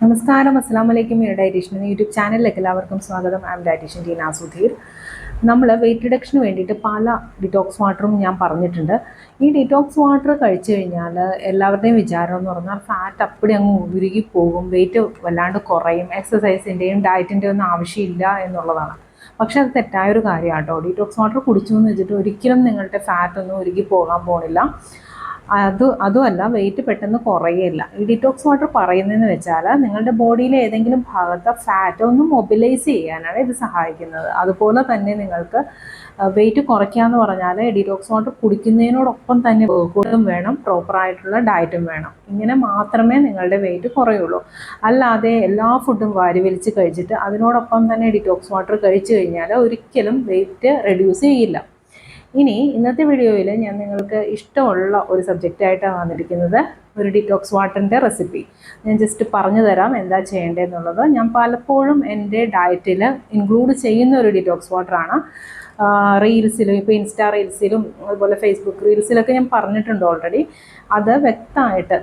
നമസ്കാരം, അസ്സലാം വലൈക്കും. ഡയറ്റീഷ്യൻ എന്ന യൂട്യൂബ് ചാനലിലേക്ക് എല്ലാവർക്കും സ്വാഗതം. I'm dietitian Teena Sudheer. നമ്മൾ വെയിറ്റ് റിഡക്ഷന് വേണ്ടിയിട്ട് പല ഡിറ്റോക്സ് വാട്ടറും ഞാൻ പറഞ്ഞിട്ടുണ്ട്. ഈ ഡിറ്റോക്സ് വാട്ടർ കഴിച്ചു കഴിഞ്ഞാൽ എല്ലാവരുടെയും വിചാരം എന്ന് പറഞ്ഞാൽ ഫാറ്റ് അപ്പടി അങ്ങ് ഉരുകി പോകും, വെയിറ്റ് വല്ലാണ്ട് കുറയും, എക്സസൈസിൻ്റെയും ഡയറ്റിൻ്റെയും ഒന്നും ആവശ്യമില്ല എന്നുള്ളതാണ്. പക്ഷേ അത് തെറ്റായൊരു കാര്യമാണ് കേട്ടോ. ഡിറ്റോക്സ് വാട്ടർ കുടിച്ചു എന്ന് വെച്ചിട്ട് ഒരിക്കലും നിങ്ങളുടെ ഫാറ്റ് ഒന്നും ഉരുകി പോകാൻ പോകുന്നില്ല. അതുമല്ല, വെയിറ്റ് പെട്ടെന്ന് കുറയില്ല. ഈ ഡിറ്റോക്സ് വാട്ടർ പറയുന്നതെന്ന് വെച്ചാൽ നിങ്ങളുടെ ബോഡിയിലെ ഏതെങ്കിലും ഭാഗത്തെ ഫാറ്റ് ഒന്ന് മൊബിലൈസ് ചെയ്യാനാണ് ഇത് സഹായിക്കുന്നത്. അതുപോലെ തന്നെ നിങ്ങൾക്ക് വെയിറ്റ് കുറയ്ക്കാമെന്ന് പറഞ്ഞാൽ ഡിറ്റോക്സ് വാട്ടർ കുടിക്കുന്നതിനോടൊപ്പം തന്നെ വർക്കൗട്ടും വേണം, പ്രോപ്പറായിട്ടുള്ള ഡയറ്റും വേണം. ഇങ്ങനെ മാത്രമേ നിങ്ങളുടെ വെയിറ്റ് കുറയുള്ളൂ. അല്ലാതെ എല്ലാ ഫുഡും വാരി വലിച്ച് കഴിച്ചിട്ട് അതിനോടൊപ്പം തന്നെ ഡിറ്റോക്സ് വാട്ടർ കഴിച്ചു കഴിഞ്ഞാൽ ഒരിക്കലും വെയിറ്റ് റെഡ്യൂസ് ചെയ്യില്ല. ഇനി ഇന്നത്തെ വീഡിയോയിൽ ഞാൻ നിങ്ങൾക്ക് ഇഷ്ടമുള്ള ഒരു സബ്ജക്റ്റായിട്ടാണ് വന്നിരിക്കുന്നത്. ഒരു ഡിറ്റോക്സ് വാട്ടറിൻ്റെ റെസിപ്പി ഞാൻ ജസ്റ്റ് പറഞ്ഞു തരാം എന്താ ചെയ്യേണ്ടതെന്നുള്ളത്. ഞാൻ പലപ്പോഴും എൻ്റെ ഡയറ്റിൽ ഇൻക്ലൂഡ് ചെയ്യുന്ന ഒരു ഡിറ്റോക്സ് വാട്ടറാണ്. റീൽസിലും, ഇപ്പോൾ ഇൻസ്റ്റാ റീൽസിലും അതുപോലെ ഫേസ്ബുക്ക് റീൽസിലൊക്കെ ഞാൻ പറഞ്ഞിട്ടുണ്ട് ഓൾറെഡി. അത് വ്യക്തമായിട്ട്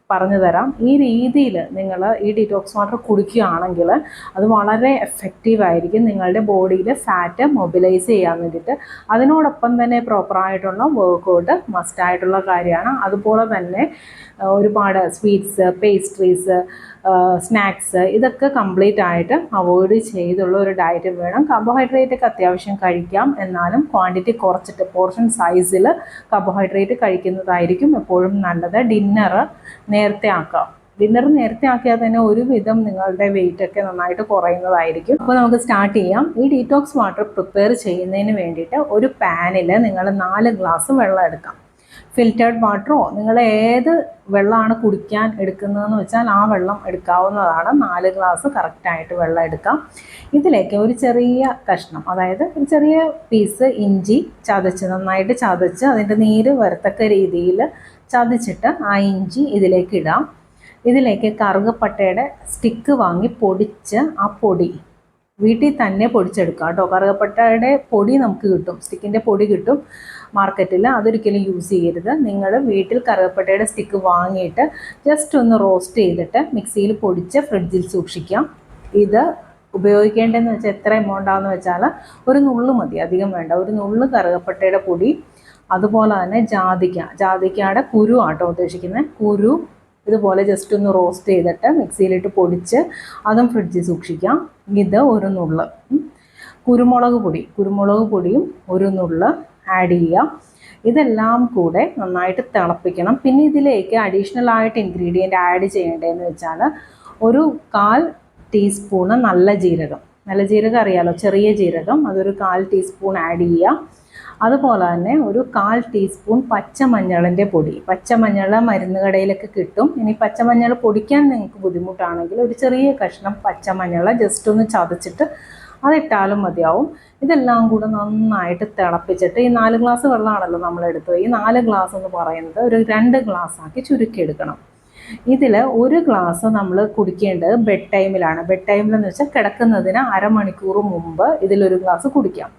പറഞ്ഞു തരാം. ഈ രീതിയിൽ നിങ്ങൾ ഈ ഡിറ്റോക്സ് വാട്ടർ കുടിക്കുകയാണെങ്കിൽ അത് വളരെ എഫക്റ്റീവായിരിക്കും നിങ്ങളുടെ ബോഡിയിൽ ഫാറ്റ് മൊബിലൈസ് ചെയ്യാൻ വേണ്ടിയിട്ട്. അതിനോടൊപ്പം തന്നെ പ്രോപ്പറായിട്ടുള്ള വർക്കൗട്ട് മസ്റ്റായിട്ടുള്ള കാര്യമാണ്. അതുപോലെ തന്നെ ഒരുപാട് സ്വീറ്റ്സ്, പേസ്ട്രീസ്, സ്നാക്സ് ഇതൊക്കെ കംപ്ലീറ്റ് ആയിട്ട് അവോയ്ഡ് ചെയ്തുള്ള ഒരു ഡയറ്റ് വേണം. കാർബോഹൈഡ്രേറ്റ് ഒക്കെ അത്യാവശ്യം കഴിക്കാം, എന്നാലും ക്വാണ്ടിറ്റി കുറച്ചിട്ട് പോർഷൻ സൈസിൽ കാർബോഹൈഡ്രേറ്റ് കഴിക്കുന്നതായിരിക്കും എപ്പോഴും നല്ലത്. ഡിന്നർ നേരത്തെ ആക്കിയാൽ തന്നെ ഒരുവിധം നിങ്ങളുടെ വെയിറ്റ് ഒക്കെ നന്നായിട്ട് കുറയുന്നതായിരിക്കും. അപ്പോൾ നമുക്ക് സ്റ്റാർട്ട് ചെയ്യാം. ഈ ഡീറ്റോക്സ് വാട്ടർ പ്രിപ്പയർ ചെയ്യുന്നതിന് വേണ്ടിയിട്ട് ഒരു പാനിൽ നിങ്ങൾ 4 ഗ്ലാസ് വെള്ളം എടുക്കാം. ഫിൽറ്റേർഡ് വാട്ടറോ നിങ്ങൾ ഏത് വെള്ളമാണ് കുടിക്കാൻ എടുക്കുന്നതെന്ന് വെച്ചാൽ ആ വെള്ളം എടുക്കാവുന്നതാണ്. 4 ഗ്ലാസ് കറക്റ്റായിട്ട് വെള്ളം എടുക്കാം. ഇതിലേക്ക് ഒരു ചെറിയ കഷ്ണം, അതായത് ഒരു ചെറിയ പീസ് ഇഞ്ചി നന്നായിട്ട് ചതച്ച് അതിൻ്റെ നീര് വരത്തക്ക രീതിയിൽ ചതച്ചിട്ട് ആ ഇഞ്ചി ഇതിലേക്ക് ഇടാം. ഇതിലേക്ക് കറുകപ്പട്ടയുടെ സ്റ്റിക്ക് വാങ്ങി പൊടിച്ച് ആ പൊടി വീട്ടിൽ തന്നെ പൊടിച്ചെടുക്കുക കേട്ടോ. കറുകപ്പട്ടയുടെ പൊടി നമുക്ക് കിട്ടും, സ്റ്റിക്കിൻ്റെ പൊടി കിട്ടും മാർക്കറ്റിൽ. അതൊരിക്കലും യൂസ് ചെയ്യരുത്. നിങ്ങൾ വീട്ടിൽ കറുകപ്പട്ടയുടെ സ്റ്റിക്ക് വാങ്ങിയിട്ട് ജസ്റ്റ് ഒന്ന് റോസ്റ്റ് ചെയ്തിട്ട് മിക്സിയിൽ പൊടിച്ച് ഫ്രിഡ്ജിൽ സൂക്ഷിക്കാം. ഇത് ഉപയോഗിക്കേണ്ടതെന്ന് വെച്ചാൽ എത്ര എമൗണ്ടാണെന്ന് വെച്ചാൽ ഒരു നുള്ളു മതി, അധികം വേണ്ട. ഒരു നുള്ളു കറുകപ്പട്ടയുടെ പൊടി, അതുപോലെ തന്നെ ജാതിക്കയുടെ കുരു ആട്ടോ ഉദ്ദേശിക്കുന്നത്. കുരു ഇതുപോലെ ജസ്റ്റ് ഒന്ന് റോസ്റ്റ് ചെയ്തിട്ട് മിക്സിയിലിട്ട് പൊടിച്ച് അതും ഫ്രിഡ്ജിൽ സൂക്ഷിക്കാം. ഇത് ഒരു നുള്ള്. കുരുമുളക് പൊടിയും ഒരു നുള്ള് ആഡ് ചെയ്യാം. ഇതെല്ലാം കൂടെ നന്നായിട്ട് തിളപ്പിക്കണം. പിന്നെ ഇതിലേക്ക് അഡീഷണൽ ആയിട്ട് ഇൻഗ്രീഡിയൻറ്റ് ആഡ് ചെയ്യേണ്ടതെന്ന് വെച്ചാൽ ഒരു 1/4 ടീസ്പൂണ് നല്ല ജീരകം അറിയാലോ, ചെറിയ ജീരകം, അതൊരു 1/4 ടീസ്പൂൺ ആഡ് ചെയ്യാം. അതുപോലെ തന്നെ ഒരു 1/4 ടീസ്പൂൺ പച്ചമഞ്ഞളിൻ്റെ പൊടി. പച്ചമഞ്ഞൾ മരുന്ന് കടയിലൊക്കെ കിട്ടും. ഇനി പച്ചമഞ്ഞൾ പൊടിക്കാൻ നിങ്ങൾക്ക് ബുദ്ധിമുട്ടാണെങ്കിൽ ഒരു ചെറിയ കഷ്ണം പച്ചമഞ്ഞൾ ജസ്റ്റ് ഒന്ന് ചതച്ചിട്ട് അതിട്ടാലും മതിയാവും. ഇതെല്ലാം കൂടെ നന്നായിട്ട് തിളപ്പിച്ചിട്ട് ഈ 4 ഗ്ലാസ് വെള്ളമാണല്ലോ നമ്മളെടുത്തത്, ഈ 4 ഗ്ലാസ് എന്ന് പറയുന്നത് ഒരു 2 ഗ്ലാസ് ആക്കി ചുരുക്കിയെടുക്കണം. ഇതിൽ ഒരു ഗ്ലാസ് നമ്മൾ കുടിക്കേണ്ടത് ബെഡ് ടൈമിലാണ്. ബെഡ് ടൈമിലെന്ന് വെച്ചാൽ കിടക്കുന്നതിന് അരമണിക്കൂർ മുമ്പ് ഇതിലൊരു ഗ്ലാസ് കുടിക്കാം.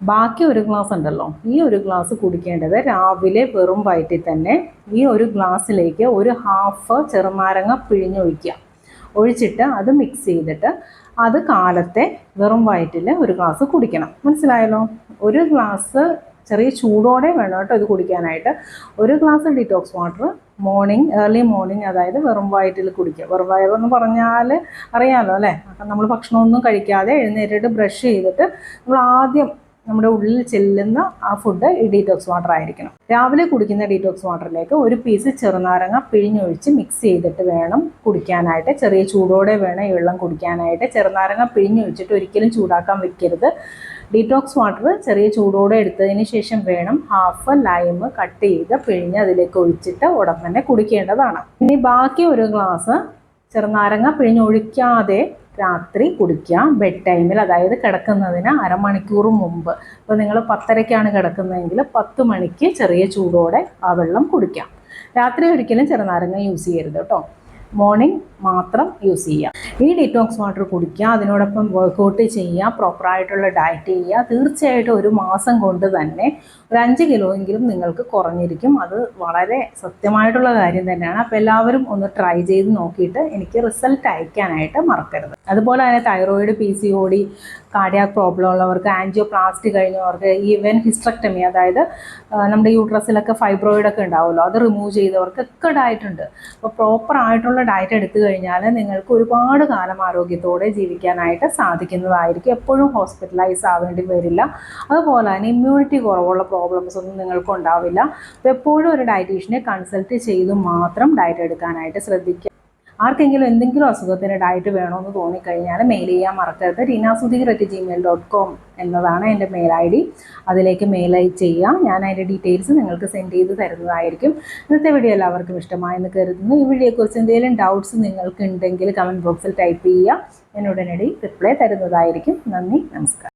ബാക്കി ഒരു ഗ്ലാസ് ഉണ്ടല്ലോ, ഈ ഒരു ഗ്ലാസ് കുടിക്കേണ്ടത് രാവിലെ വെറും വയറ്റിൽ തന്നെ. ഈ ഒരു ഗ്ലാസ്സിലേക്ക് ഒരു 1/2 ചെറുനാരങ്ങ ഒഴിച്ചിട്ട് അത് മിക്സ് ചെയ്തിട്ട് അത് കാലത്തെ വെറും വയറ്റിൽ ഒരു ഗ്ലാസ് കുടിക്കണം. മനസ്സിലായല്ലോ? ഒരു ഗ്ലാസ് ചെറിയ ചൂടോടെ വേണം കേട്ടോ ഇത് കുടിക്കാനായിട്ട്. ഒരു glass detox water early morning, അതായത് വെറും വയറ്റിൽ കുടിക്കുക. വെറും വയറെന്ന് പറഞ്ഞാൽ അറിയാമല്ലോ അല്ലേ? അപ്പം നമ്മൾ ഭക്ഷണമൊന്നും കഴിക്കാതെ എഴുന്നേറ്റിട്ട് ബ്രഷ് ചെയ്തിട്ട് നമ്മൾ ആദ്യം നമ്മുടെ ഉള്ളിൽ ചെല്ലുന്ന ആ ഫുഡ് ഈ ഡീറ്റോക്സ് വാട്ടർ ആയിരിക്കണം. രാവിലെ കുടിക്കുന്ന ഡീറ്റോക്സ് വാട്ടറിലേക്ക് ഒരു പീസ് ചെറുനാരങ്ങ പിഴിഞ്ഞൊഴിച്ച് മിക്സ് ചെയ്തിട്ട് വേണം കുടിക്കാനായിട്ട്. ചെറിയ ചൂടോടെ വേണം ഈ വെള്ളം കുടിക്കാനായിട്ട്. ചെറുനാരങ്ങ പിഴിഞ്ഞൊഴിച്ചിട്ട് ഒരിക്കലും ചൂടാക്കാൻ വെക്കരുത്. ഡീറ്റോക്സ് വാട്ടർ ചെറിയ ചൂടോടെ എടുത്തതിന് ശേഷം വേണം 1/2 ലൈം കട്ട് ചെയ്ത് പിഴിഞ്ഞ് അതിലേക്ക് ഒഴിച്ചിട്ട് ഉടൻ തന്നെ കുടിക്കേണ്ടതാണ്. ഇനി ബാക്കി ഒരു ഗ്ലാസ് ചെറുനാരങ്ങ പിഴിഞ്ഞൊഴിക്കാതെ രാത്രി കുടിക്കുക ബെഡ് ടൈമിൽ, അതായത് കിടക്കുന്നതിന് അരമണിക്കൂർ മുമ്പ്. ഇപ്പോൾ നിങ്ങൾ 10:30ക്കാണ് കിടക്കുന്നതെങ്കിൽ 10 മണിക്ക് ചെറിയ ചൂടോടെ ആ വെള്ളം കുടിക്കാം. രാത്രി ഒരിക്കലും ചെറുനാരങ്ങ യൂസ് ചെയ്യരുത് കേട്ടോ, മോർണിംഗ് മാത്രം യൂസ് ചെയ്യാം. ഈ ഡീറ്റോക്സ് വാട്ടർ കുടിക്കുക, അതിനോടൊപ്പം വർക്കൗട്ട് ചെയ്യുക, പ്രോപ്പറായിട്ടുള്ള ഡയറ്റ് ചെയ്യുക. തീർച്ചയായിട്ടും ഒരു മാസം കൊണ്ട് തന്നെ ഒരു 5 കിലോ എങ്കിലും നിങ്ങൾക്ക് കുറഞ്ഞിരിക്കും. അത് വളരെ സത്യമായിട്ടുള്ള കാര്യം തന്നെയാണ്. അപ്പോൾ എല്ലാവരും ഒന്ന് ട്രൈ ചെയ്ത് നോക്കിയിട്ട് എനിക്ക് റിസൾട്ട് അയക്കാനായിട്ട് മറക്കരുത്. അതുപോലെ തന്നെ തൈറോയിഡ്, PCOD, കാർഡിയാക് പ്രോബ്ലം ഉള്ളവർക്ക്, ആൻജിയോപ്ലാസ്റ്റി കഴിഞ്ഞവർക്ക്, ഈവൻ ഹിസ്റ്ററക്ടമി, അതായത് നമ്മുടെ യൂട്രസിലൊക്കെ ഫൈബ്രോയിഡൊക്കെ ഉണ്ടാവുമല്ലോ, അത് റിമൂവ് ചെയ്തവർക്കൊക്കെ ഡയറ്റ് ഉണ്ട്. അപ്പോൾ പ്രോപ്പർ ആയിട്ടുള്ള ഡയറ്റ് എടുത്തു കഴിഞ്ഞാൽ നിങ്ങൾക്ക് ഒരുപാട് കാലം ആരോഗ്യത്തോടെ ജീവിക്കാനായിട്ട് സാധിക്കുന്നതായിരിക്കും. എപ്പോഴും ഹോസ്പിറ്റലൈസ് ആവേണ്ടി വരില്ല. അതുപോലെ തന്നെ ഇമ്മ്യൂണിറ്റി കുറവുള്ള പ്രോബ്ലംസ് ഒന്നും നിങ്ങൾക്ക് ഉണ്ടാവില്ല. അപ്പോൾ എപ്പോഴും ഒരു ഡയറ്റീഷ്യനെ കൺസൾട്ട് ചെയ്ത് മാത്രം ഡയറ്റ് എടുക്കാനായിട്ട് ശ്രദ്ധിക്കുക. ആർക്കെങ്കിലും എന്തെങ്കിലും അസുഖത്തിന് ഡയറ്റ് വേണമെന്ന് തോന്നിക്കഴിഞ്ഞാൽ മെയിൽ ചെയ്യാൻ മറക്കരുത്. reenasutheer@gmail.com എന്നതാണ് എൻ്റെ മെയിൽ ID. അതിലേക്ക് മെയിൽ ചെയ്യാം. ഞാൻ അതിൻ്റെ ഡീറ്റെയിൽസ് നിങ്ങൾക്ക് സെൻഡ് ചെയ്ത് തരുന്നതായിരിക്കും. ഇന്നത്തെ വീഡിയോ എല്ലാവർക്കും ഇഷ്ടമായെന്ന് കരുതുന്നു. ഈ വീഡിയോയെക്കുറിച്ച് എന്തെങ്കിലും ഡൗട്ട്സ് നിങ്ങൾക്ക് ഉണ്ടെങ്കിൽ കമൻറ്റ് ബോക്സിൽ ടൈപ്പ് ചെയ്യുക. ഞാൻ ഉടനടി റിപ്ലൈ തരുന്നതായിരിക്കും. നന്ദി, നമസ്കാരം.